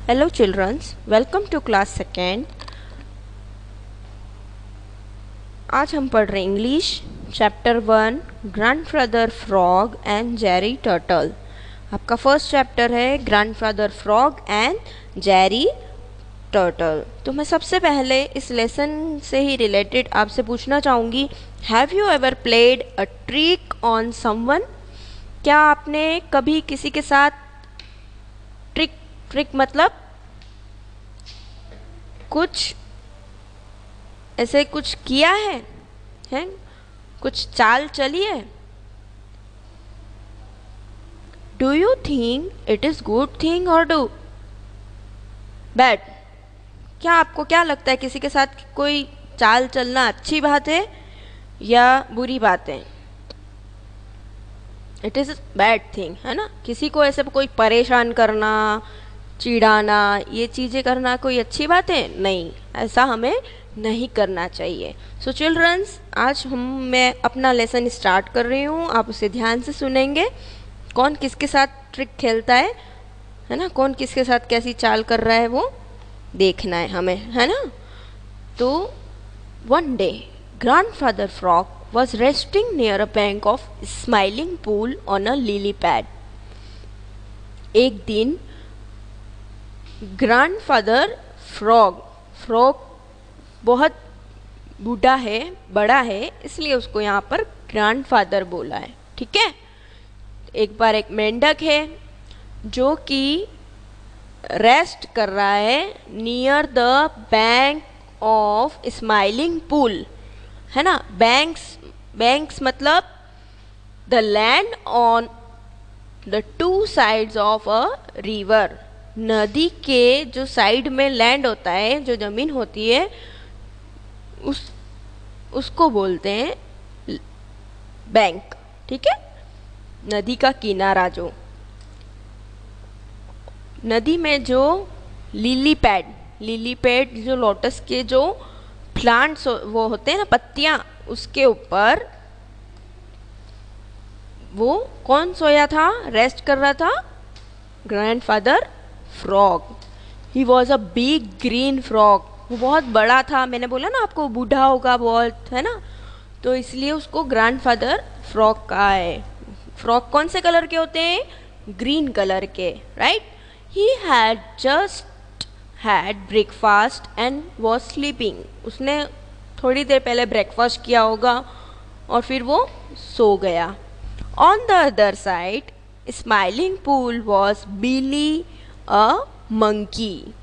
Hello children, welcome to class second. आज हम पढ़ रहे English chapter 1 grandfather frog and Jerry turtle. आपका फर्स्ट चैप्टर है grandfather frog and Jerry turtle. तो मैं सबसे पहले इस लेसन से ही रिलेटेड आपसे पूछना चाहूँगी, have you ever played a trick on someone? क्या आपने कभी किसी के साथ ट्रिक मतलब कुछ ऐसे कुछ किया है? कुछ चाल चली है? Do you think it is good thing और डू बैड? क्या आपको क्या लगता है, किसी के साथ कोई चाल चलना अच्छी बात है या बुरी बात है? इट इज बैड थिंग, है ना। किसी को ऐसे कोई परेशान करना, चिढ़ाना, ये चीज़ें करना कोई अच्छी बात है? नहीं, ऐसा हमें नहीं करना चाहिए। सो चिल्ड्रंस, आज मैं अपना लेसन स्टार्ट कर रही हूँ, आप उसे ध्यान से सुनेंगे। कौन किसके साथ ट्रिक खेलता है ना, कौन किसके साथ कैसी चाल कर रहा है वो देखना है हमें, है ना। तो one day grandfather frog was resting near a bank of smiling pool on a lily pad. एक दिन ग्रैंडफादर फ्रॉग बहुत बूढ़ा है, बड़ा है, इसलिए उसको यहाँ पर ग्रैंडफादर बोला है, ठीक है। एक बार एक मेंढक है जो कि रेस्ट कर रहा है near the bank of smiling pool, है ना। बैंक्स मतलब the land on the two sides of a river. नदी के जो साइड में लैंड होता है, जो जमीन होती है, उसको बोलते हैं बैंक, ठीक है। नदी का किनारा, जो नदी में जो लिली पैड जो लोटस के जो प्लांट्स वो होते हैं ना, पत्तियां, उसके ऊपर वो कौन सोया था, रेस्ट कर रहा था? Grandfather frog. He was a big green frog. वो बहुत बड़ा था, मैंने बोला ना आपको, बूढ़ा होगा बहुत, है ना, तो इसलिए उसको ग्रैंडफादर फ्रॉग कहा है। फ्रॉग कौन से कलर के होते हैं? ग्रीन कलर के, right. He had just had breakfast and was sleeping. उसने थोड़ी देर पहले ब्रेकफास्ट किया होगा और फिर वो सो गया। On the other side smiling pool was Billy a monkey.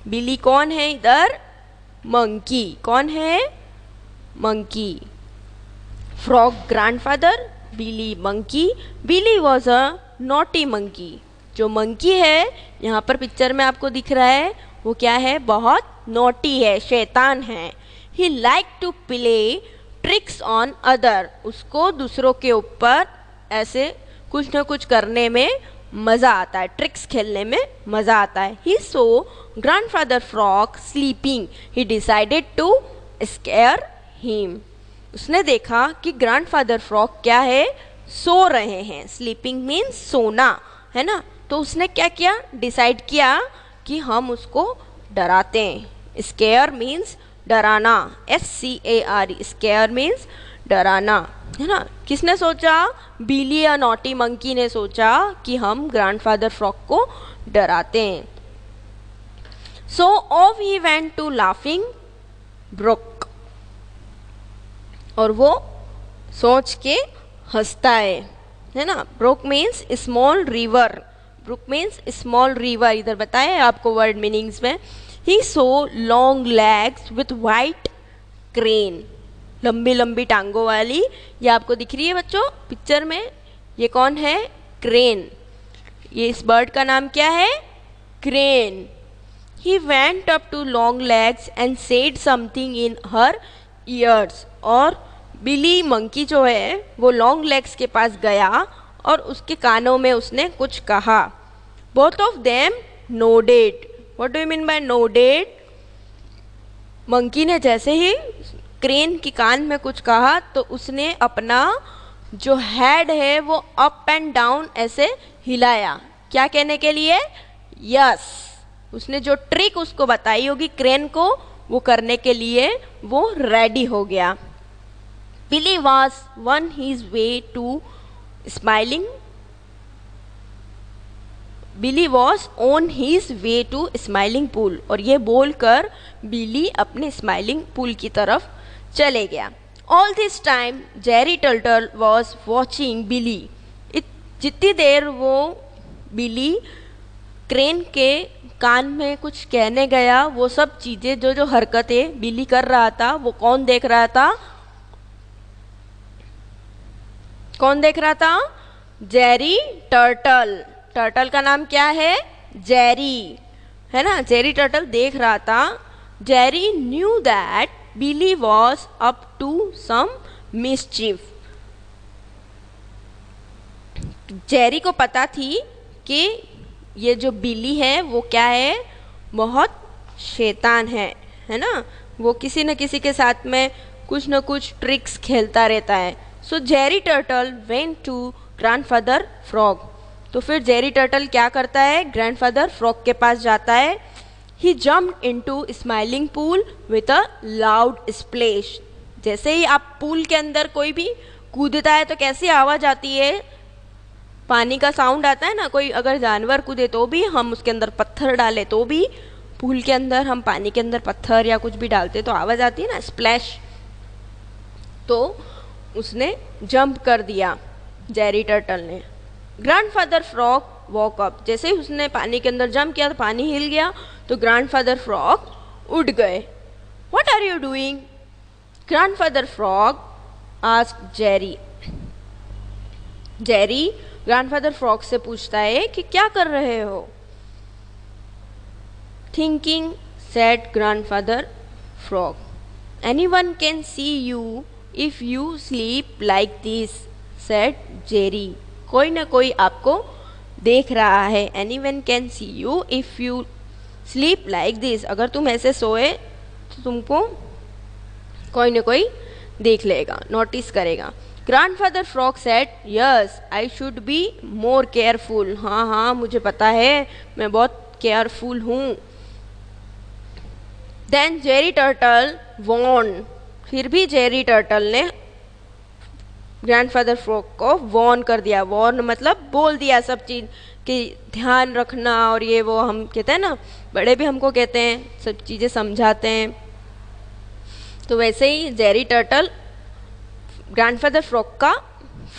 Billy कौन है इधर? मंकी। कौन है? Monkey. Frog grandfather, Billy monkey. Billy was a naughty monkey. जो मंकी है यहाँ पर पिक्चर में आपको दिख रहा है, वो क्या है? बहुत नोटी है, शैतान है। He like to play tricks on other. उसको दूसरों के ऊपर ऐसे कुछ न कुछ करने में मज़ा आता है, ट्रिक्स खेलने में मज़ा आता है। He saw grandfather frog sleeping. He decided to scare him. उसने देखा कि ग्रैंडफादर फ्रॉग क्या है? सो रहे हैं। स्लीपिंग मीन्स सोना, है ना। तो उसने क्या किया? डिसाइड किया कि हम उसको डराते हैं। स्केयर मीन्स डराना, SCAR, स्केयर मीन्स डराना, है ना। किसने सोचा? बिली या नॉटी मंकी ने सोचा कि हम ग्रैंडफादर फ्रॉग को डराते हैं। So off he went to laughing brook. और वो सोच के हंसता है ना। Brook means small river. Brook means small river. इधर बताए आपको वर्ड मीनिंग्स में। He saw long legs with white crane. लंबी लंबी टांगों वाली, ये आपको दिख रही है बच्चों पिक्चर में, ये कौन है? क्रेन। ये इस बर्ड का नाम क्या है? Crane. He went up to long legs and said something in her ears. और बिली मंकी जो है वो लॉन्ग लेग्स के पास गया और उसके कानों में उसने कुछ कहा। Both of them nodded. What do you mean by nodded? Monkey ने जैसे ही क्रेन के कान में कुछ कहा तो उसने अपना जो हेड है वो अप एंड डाउन ऐसे हिलाया। क्या कहने के लिए? यस, उसने जो ट्रिक उसको बताई होगी क्रेन को, वो करने के लिए वो रेडी हो गया। Billy was on his way to smiling Billy was on his way to smiling pool, और ये बोलकर बिली अपने स्माइलिंग पूल की तरफ चले गया। All this time Jerry turtle was watching Billy. जितनी देर वो बिली क्रेन के कान में कुछ कहने गया, वो सब चीजें जो जो हरकतें बिली कर रहा था वो कौन देख रहा था? कौन देख रहा था? Jerry turtle. टर्टल का नाम क्या है? जेरी, है ना? जेरी टर्टल देख रहा था। Jerry knew that Billy was up to some mischief. Jerry को पता थी कि ये जो बिली है वो क्या है? बहुत शैतान है ना? वो किसी न किसी के साथ में कुछ न कुछ ट्रिक्स खेलता रहता है। So Jerry turtle went to grandfather frog. तो फिर जेरी टर्टल क्या करता है? ग्रैंडफादर फ्रॉग के पास जाता है। He jumped into smiling pool with a loud splash. जैसे ही आप पूल के अंदर कोई भी कूदता है तो कैसी आवाज़ आती है? पानी का साउंड आता है ना। कोई अगर जानवर कूदे तो भी, हम उसके अंदर पत्थर डाले तो भी, पूल के अंदर हम पानी के अंदर पत्थर या कुछ भी डालते तो आवाज़ आती है ना, स्प्लैश। तो उसने जंप कर दिया जेरी टर्टल ने। Grandfather frog walk up. जैसे ही उसने पानी के अंदर जंप किया तो पानी हिल गया, तो ग्रैंडफादर फ्रॉग उठ गए। What are you doing? Grandfather frog asked Jerry. Jerry grandfather frog से पूछता है कि क्या कर रहे हो? Thinking, said grandfather frog. Anyone can see you if you sleep like this, said Jerry. कोई ना कोई आपको देख रहा है। Anyone can see you if you sleep like this. अगर तुम ऐसे सोए तो तुमको कोई ना कोई देख लेगा, नोटिस करेगा। Grandfather frog said, yes I should be more careful. हाँ हाँ, मुझे पता है, मैं बहुत केयरफुल हूँ। Then Jerry turtle warn. फिर भी जेरी टर्टल ने ग्रैंडफादर फ्रॉग को वॉर्न कर दिया। वॉर्न मतलब बोल दिया सब चीज़ कि ध्यान रखना, और ये वो हम कहते हैं ना, बड़े भी हमको कहते हैं, सब चीज़ें समझाते हैं। तो वैसे ही जेरी टर्टल ग्रैंडफादर फ्रॉग का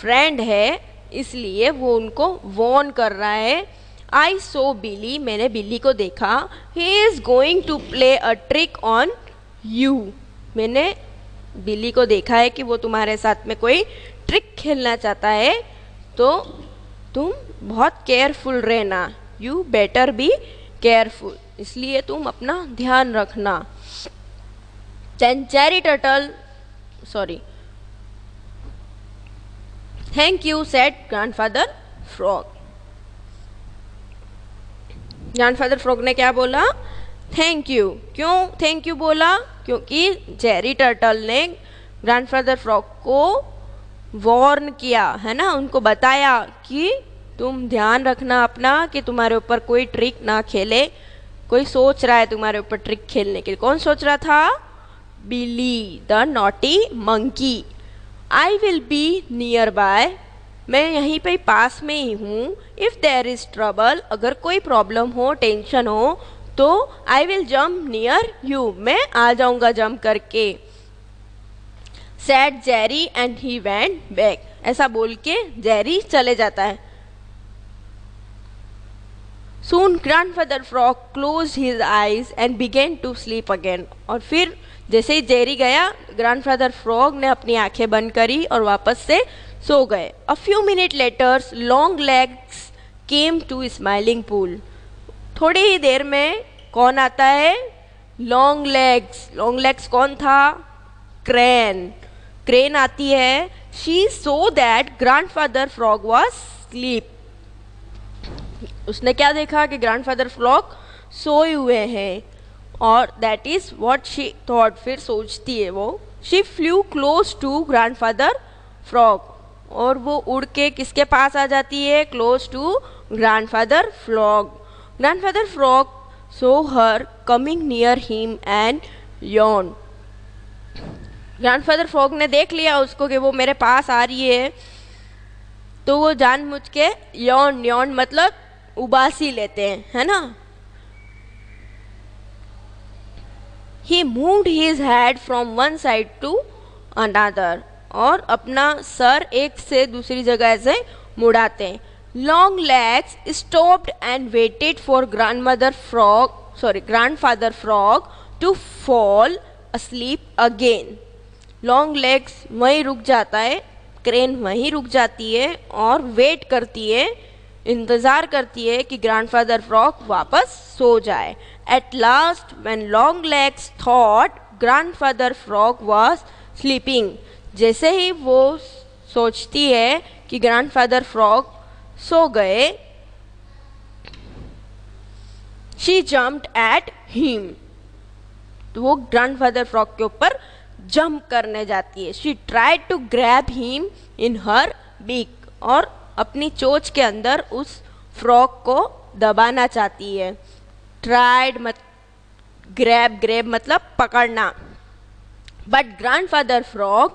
फ्रेंड है, इसलिए वो उनको वॉर्न कर रहा है। आई सो बिली। मैंने बिली को देखा। He is going to play a trick on you. मैंने बिली को देखा है कि वो तुम्हारे साथ में कोई ट्रिक खेलना चाहता है, तो तुम बहुत केयरफुल रहना। You better be careful. इसलिए तुम अपना ध्यान रखना। Then Jerry turtle, sorry, thank you, said grandfather frog. Grandfather frog ने क्या बोला? Thank you. क्यों थैंक यू बोला? क्योंकि जेरी टर्टल ने ग्रैंडफादर फ्रॉग को वॉर्न किया, है ना, उनको बताया कि तुम ध्यान रखना अपना, कि तुम्हारे ऊपर कोई ट्रिक ना खेले। कोई सोच रहा है तुम्हारे ऊपर ट्रिक खेलने के लिए। कौन सोच रहा था? Billy, the naughty monkey. I will be nearby. मैं यहीं पे पास में ही हूँ। इफ़ देयर इज़ ट्रबल, अगर कोई प्रॉब्लम हो, टेंशन हो, तो I will jump near you, मैं आ जाऊँगा जंप करके। Said Jerry and he went back. ऐसा बोल के जेरी चले जाता है। Soon grandfather frog closed his eyes and began to sleep again. और फिर जैसे ही जेरी गया, ग्रैंडफादर फ्रॉग ने अपनी आंखें बंद करी और वापस से सो गए। A few minutes later, long legs came to smiling pool. थोड़ी ही देर में कौन आता है? Long legs. लॉन्ग लेग्स कौन था? क्रेन। क्रेन आती है। She saw that grandfather frog was asleep. उसने क्या देखा? कि ग्रैंडफादर फ्रॉग सोए हुए हैं, और that is what she thought. फिर सोचती है वो, she flew close to grandfather frog, और वो उड़ के किसके पास आ जाती है? Close to grandfather frog. Grandfather frog saw her coming near him and yawned. Grandfather frog ने देख लिया उसको कि वो मेरे पास आ रही है, तो वो जानबूझ के यॉन मतलब उबासी लेते हैं, है ना. He moved his head from one side to another, और अपना सर एक से दूसरी जगह से मुड़ाते हैं. Longlegs stopped and waited for grandfather frog to fall asleep again. Longlegs वहीं रुक जाता है, क्रेन वहीं रुक जाती है और वेट करती है, इंतज़ार करती है कि ग्रैंडफादर फ्रॉग वापस सो जाए. At last, when Longlegs thought grandfather frog was sleeping, जैसे ही वो सोचती है कि ग्रैंडफादर फ्रॉग सो गए, she jumped at him, तो वो ग्रैंडफादर फ्रॉग के ऊपर जंप करने जाती है. She tried to grab him in her beak, और अपनी चोंच के अंदर उस फ्रॉग को दबाना चाहती है. Tried grab मतलब पकड़ना. But grandfather frog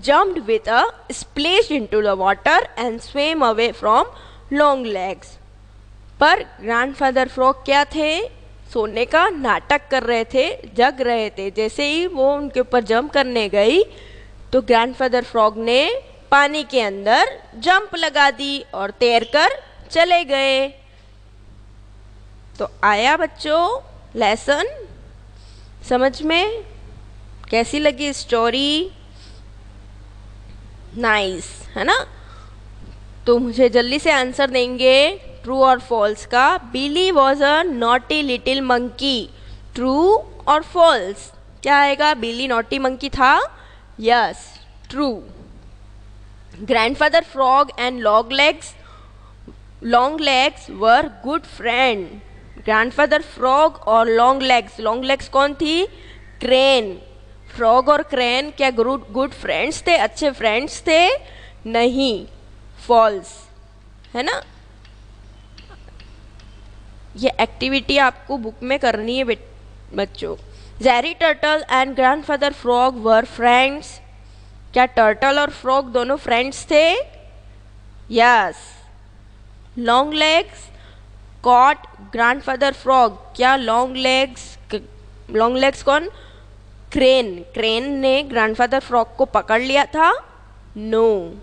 jumped with a splash into the water and swam away from Longlegs. पर ग्रैंडफादर फ्रॉग क्या थे, सोने का नाटक कर रहे थे, जग रहे थे. जैसे ही वो उनके ऊपर जंप करने गई तो ग्रैंडफादर फ्रॉग ने पानी के अंदर जंप लगा दी और तैरकर चले गए. तो आया बच्चों लेसन समझ में? कैसी लगी स्टोरी? नाइस, है ना. तो मुझे जल्दी से आंसर देंगे ट्रू और फॉल्स का. Billy was a naughty little monkey, true और फॉल्स? क्या आएगा? बिली नॉटी मंकी था. Yes, true. Grandfather frog and Longlegs were good friend. Grandfather frog और लॉन्गलेग्स कौन थी? क्रेन. फ्रॉग और क्रेन क्या गुड फ्रेंड्स थे, अच्छे फ्रेंड्स थे? नहीं, फॉल्स, है ना. ये एक्टिविटी आपको बुक में करनी है बच्चों. Jerry turtle and grandfather frog were friends. क्या टर्टल और फ्रॉग दोनों फ्रेंड्स थे? Yes. Longlegs caught grandfather frog. क्या लॉन्गलेग्स कौन? क्रेन ने ग्रैंडफादर फ्रॉग को पकड़ लिया था? नो.